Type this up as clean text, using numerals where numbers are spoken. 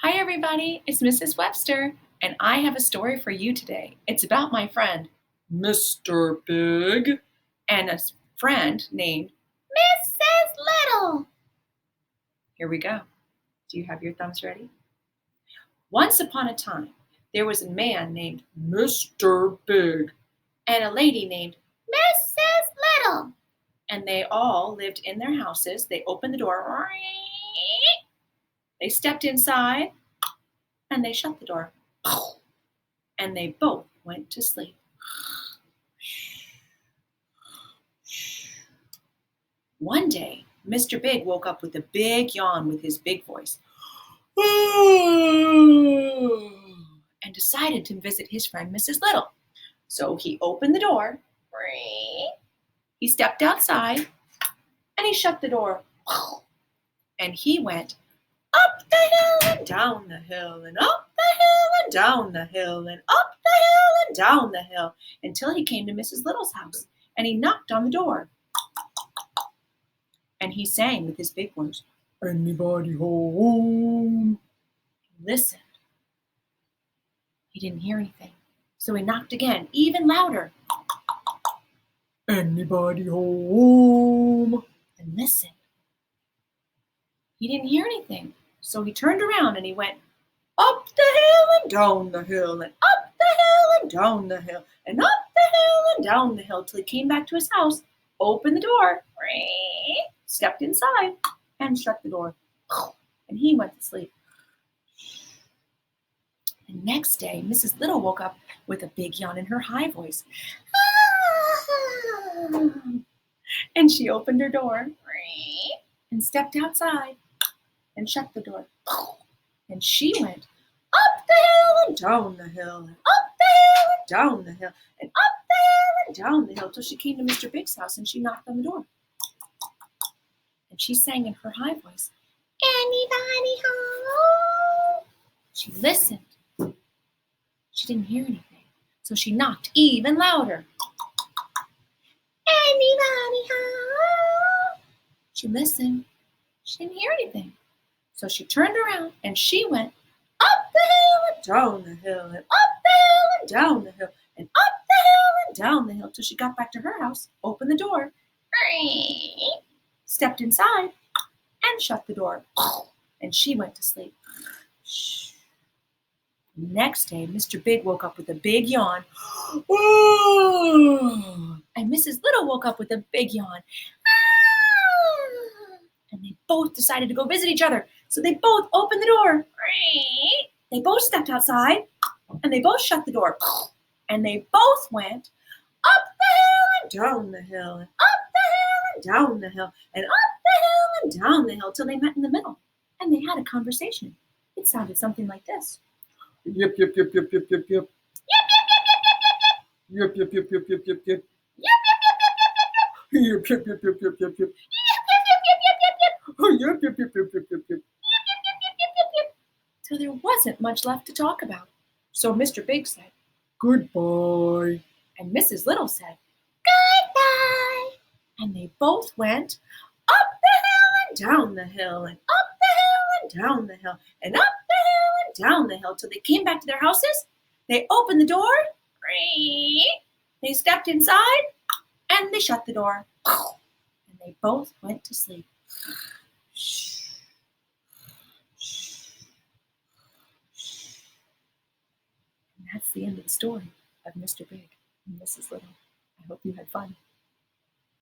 Hi, everybody. It's Mrs. Webster, and I have a story for you today. It's about my friend, Mr. Big, and a friend named Mrs. Little. Here we go. Do you have your thumbs ready? Once upon a time, there was a man named Mr. Big and a lady named Mrs. Little. And they all lived in their houses. They opened the door. They stepped inside and they shut the door. And they both went to sleep. One day, Mr. Big woke up with a big yawn with his big voice and decided to visit his friend Mrs. Little. So he opened the door, he stepped outside, and he shut the door. And he went up the hill and down the hill and up the hill and down the hill and up the hill and down the hill until he came to Mrs. Little's house, and he knocked on the door. And he sang with his big voice, "Anybody home?" He listened. He didn't hear anything, so he knocked again, even louder. "Anybody home?" And listened. He didn't hear anything, so he turned around and he went up the hill and down the hill and up the hill and down the hill and up the hill and down the hill till he came back to his house, opened the door, stepped inside, and shut the door. And he went to sleep. The next day, Mrs. Little woke up with a big yawn in her high voice. And she opened her door and stepped outside and shut the door. And she went up the hill and down the hill and up the hill and down the hill and up the hill and down the hill till she came to Mr. Big's house and she knocked on the door. And she sang in her high voice, "Anybody home?" She listened. She didn't hear anything, so she knocked even louder. "Anybody home?" She listened. She didn't hear anything, so she turned around and she went up the hill and down the hill and up the hill and down the hill and up the hill and down the hill till she got back to her house, opened the door, stepped inside, and shut the door. And she went to sleep. Next day, Mr. Big woke up with a big yawn. And Mrs. Little woke up with a big yawn. And they both decided to go visit each other. So they both opened the door. They both stepped outside. And they both shut the door. And they both went up the hill and down the hill and up the hill and down the hill and up the hill and down the hill till they met in the middle. And they had a conversation. It sounded something like this. Yep, yep, yep, yep, yep, yep, yep. Yep, yep, yep, yep, yep, yep. Yep, yep, yep, yep, yep, yep, yep. Yep, yep, yep, yep, yep, yep, yep. Yep, yep, yep, yep, yep, yep, yep. Yep, yep, yep, yep, yep, yep, yep. Yep, yep, yep, yep, yep, yep. Yep. So there wasn't much left to talk about. So Mr. Big said, Goodbye. and Mrs. Little said, Goodbye. And they both went up the hill and down the hill and up the hill and down the hill and up the hill and down the hill till they came back to their houses. They opened the door. They stepped inside and they shut the door. And they both went to sleep. And that's the end of the story of Mr. Big and Mrs. Little. I hope you had fun.